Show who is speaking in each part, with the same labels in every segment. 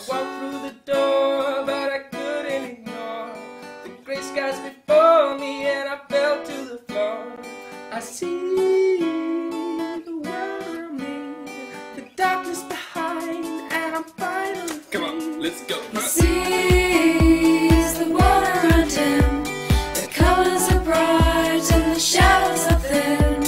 Speaker 1: Walked through the door, but I couldn't ignore the gray skies before me, and I fell to the floor. I see the world around me, the darkness behind, and I'm finally free. Come on, let's go.
Speaker 2: He sees the world around him, the colors are bright and the shadows are thin.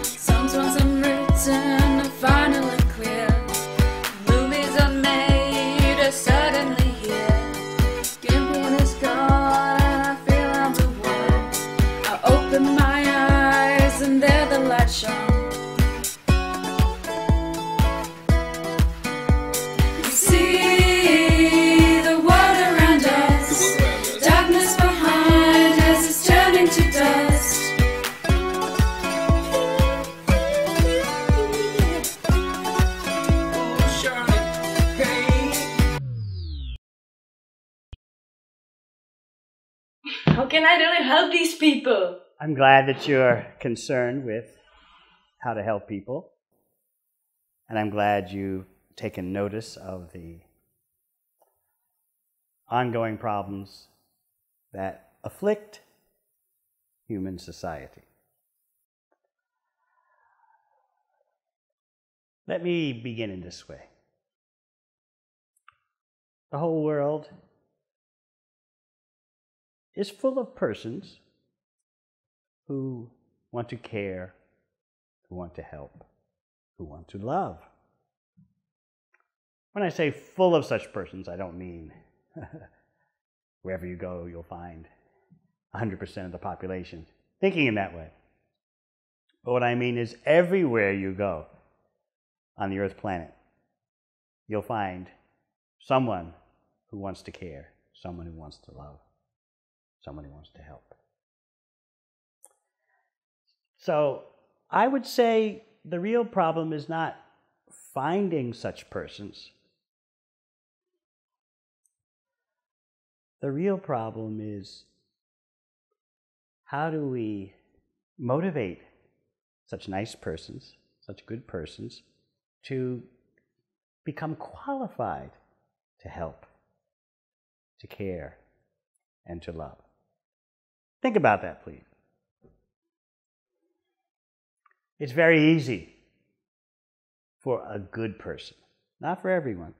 Speaker 2: Songs once unwritten are finally clear. Movies unmade are suddenly here. Giving is gone and I feel I'm the one. I open my eyes and there the light shone. We see the world around us, darkness behind us is turning to dust.
Speaker 1: Oh, Charlotte, hey.
Speaker 3: How can I really help these people?
Speaker 4: I'm glad that you're concerned with how to help people. And I'm glad you've taken notice of the ongoing problems that afflict human society. Let me begin in this way. The whole world is full of persons who want to care, who want to help, who want to love. When I say full of such persons, I don't mean wherever you go you'll find 100% of the population thinking in that way. But what I mean is everywhere you go on the Earth planet, you'll find someone who wants to care, someone who wants to love, someone who wants to help. So I would say the real problem is not finding such persons. The real problem is how do we motivate such nice persons, such good persons, to become qualified to help, to care, and to love. Think about that, please. It's very easy for a good person, not for everyone.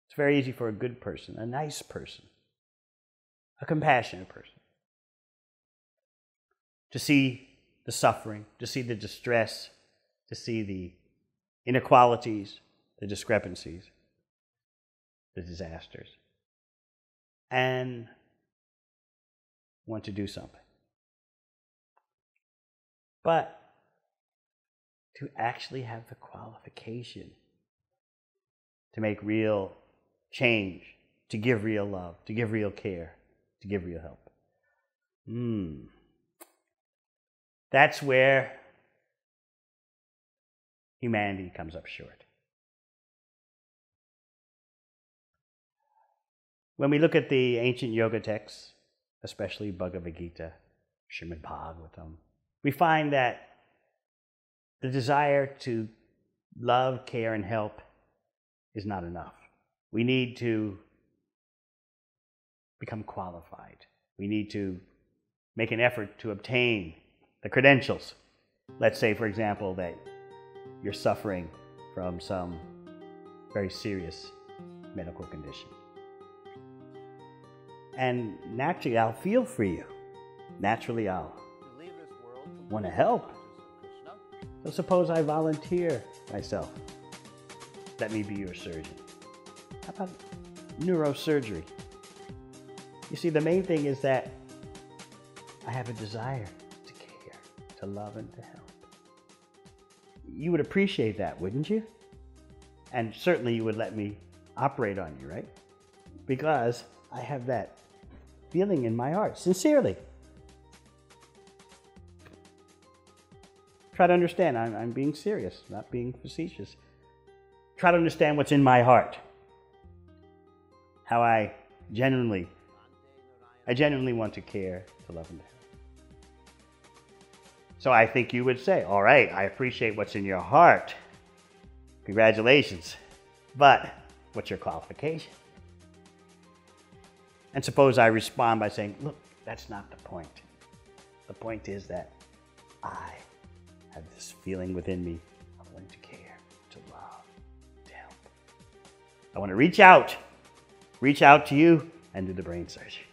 Speaker 4: It's very easy for a good person, a nice person, a compassionate person, to see the suffering, to see the distress, to see the inequalities, the discrepancies, the disasters, and want to do something. But to actually have the qualification to make real change, to give real love, to give real care, to give real help. That's where humanity comes up short. When we look at the ancient yoga texts, especially Bhagavad Gita, Srimad Bhagavatam, we find that the desire to love, care, and help is not enough. We need to become qualified. We need to make an effort to obtain the credentials. Let's say, for example, that you're suffering from some very serious medical condition. And naturally, I'll feel for you. Naturally, I'll want to help. So suppose I volunteer myself. Let me be your surgeon. How about neurosurgery? You see, the main thing is that I have a desire to care, to love, and to help. You would appreciate that, wouldn't you? And certainly you would let me operate on you, right? Because I have that feeling in my heart, sincerely. Try to understand, I'm being serious, not being facetious. Try to understand what's in my heart. How I genuinely want to care, to love, and to help. So I think you would say, all right, I appreciate what's in your heart, Congratulations. But what's your qualification? And suppose I respond by saying, look, that's not the point. The point is that I have this feeling within me of wanting to care, to love, to help. I want to reach out to you and do the brain surgery.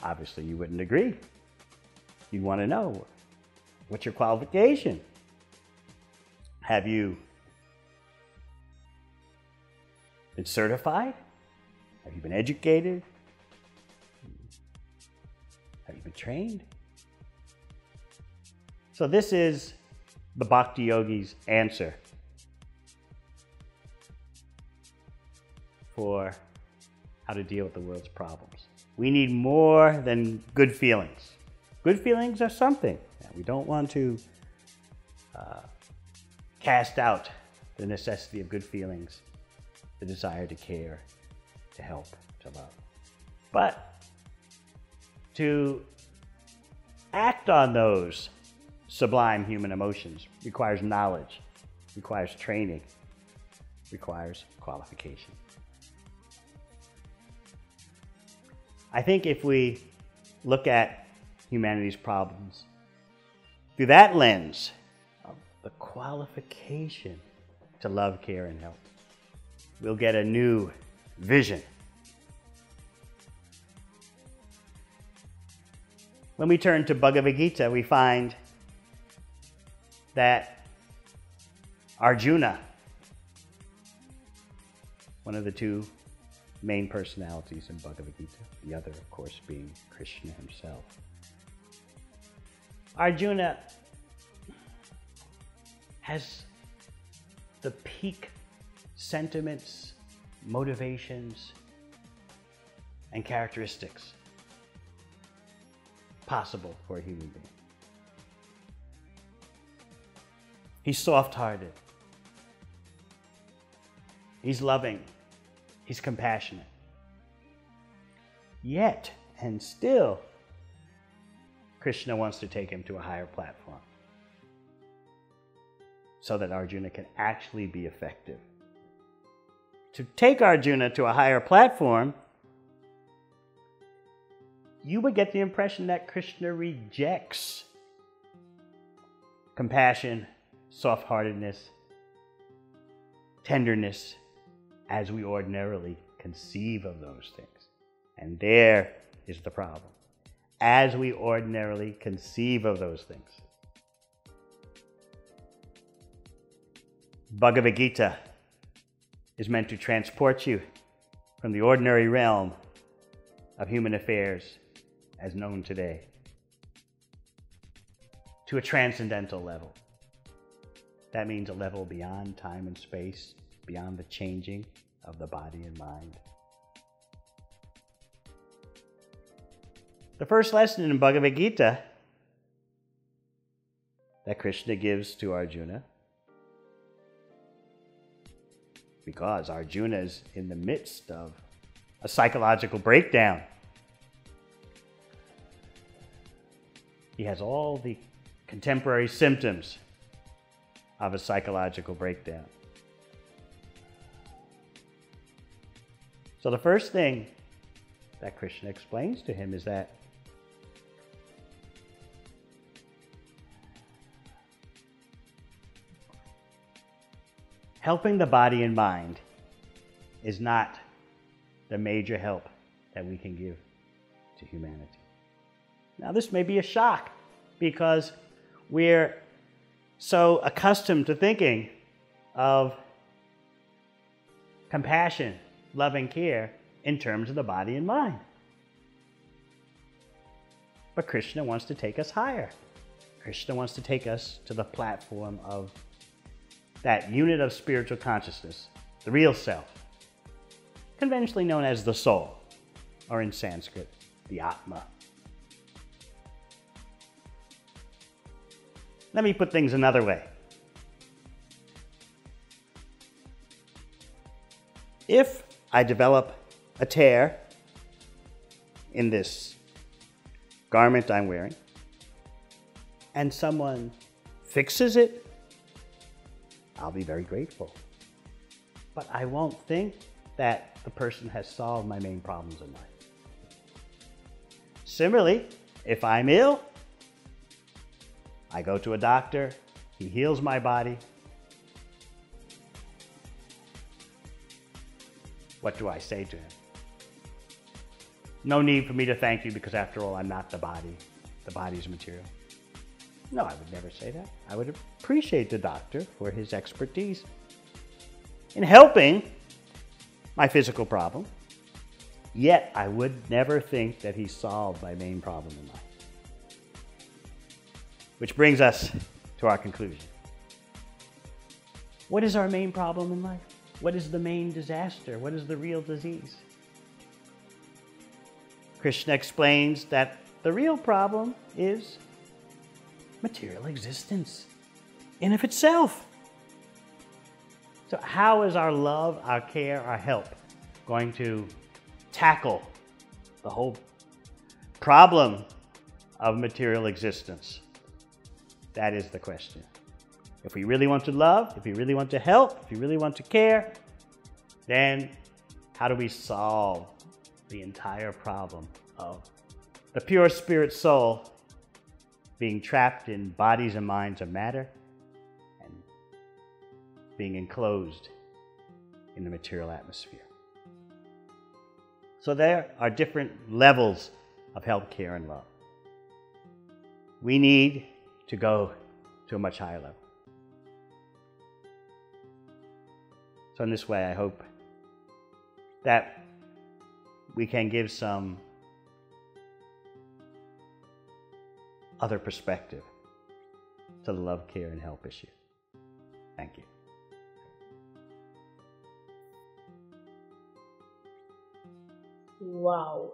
Speaker 4: Obviously, you wouldn't agree. You'd want to know, what's your qualification? Have you been certified? Have you been educated? Have you been trained? So this is the Bhakti Yogi's answer for how to deal with the world's problems. We need more than good feelings. Good feelings are something. We don't want to cast out the necessity of good feelings, the desire to care, to help, to love. But to act on those sublime human emotions requires knowledge, requires training, requires qualification. I think if we look at humanity's problems through that lens of the qualification to love, care, and help, we'll get a new vision. When we turn to Bhagavad Gita, we find that Arjuna, one of the two main personalities in Bhagavad Gita, the other, of course, being Krishna himself. Arjuna has the peak sentiments, motivations, and characteristics possible for a human being. He's soft-hearted. He's loving. He's compassionate. Yet, and still, Krishna wants to take him to a higher platform so that Arjuna can actually be effective. To take Arjuna to a higher platform, you would get the impression that Krishna rejects compassion, soft-heartedness, tenderness, as we ordinarily conceive of those things. And there is the problem. As we ordinarily conceive of those things. Bhagavad Gita is meant to transport you from the ordinary realm of human affairs as known today to a transcendental level. That means a level beyond time and space, beyond the changing of the body and mind. The first lesson in Bhagavad Gita that Krishna gives to Arjuna, because Arjuna is in the midst of a psychological breakdown. He has all the contemporary symptoms of a psychological breakdown. So the first thing that Krishna explains to him is that helping the body and mind is not the major help that we can give to humanity. Now, this may be a shock because we're so accustomed to thinking of compassion, love, and care in terms of the body and mind. But Krishna wants to take us higher. Krishna wants to take us to the platform of that unit of spiritual consciousness, the real self, conventionally known as the soul, or in Sanskrit, the Atma. Let me put things another way. If I develop a tear in this garment I'm wearing, and someone fixes it, I'll be very grateful. But I won't think that the person has solved my main problems in life. Similarly, if I'm ill, I go to a doctor, he heals my body. What do I say to him? No need for me to thank you because after all, I'm not the body. The body's material. No, I would never say that. I would appreciate the doctor for his expertise in helping my physical problem. Yet, I would never think that he solved my main problem in life. Which brings us to our conclusion. What is our main problem in life? What is the main disaster? What is the real disease? Krishna explains that the real problem is material existence in of itself. So how is our love, our care, our help going to tackle the whole problem of material existence? That is the question. If we really want to love, if we really want to help, if we really want to care, then how do we solve the entire problem of the pure spirit soul being trapped in bodies and minds of matter and being enclosed in the material atmosphere? So there are different levels of help, care, and love. We need to go to a much higher level. So in this way, I hope that we can give some other perspective to the love, care, and help issue. Thank you.
Speaker 3: Wow.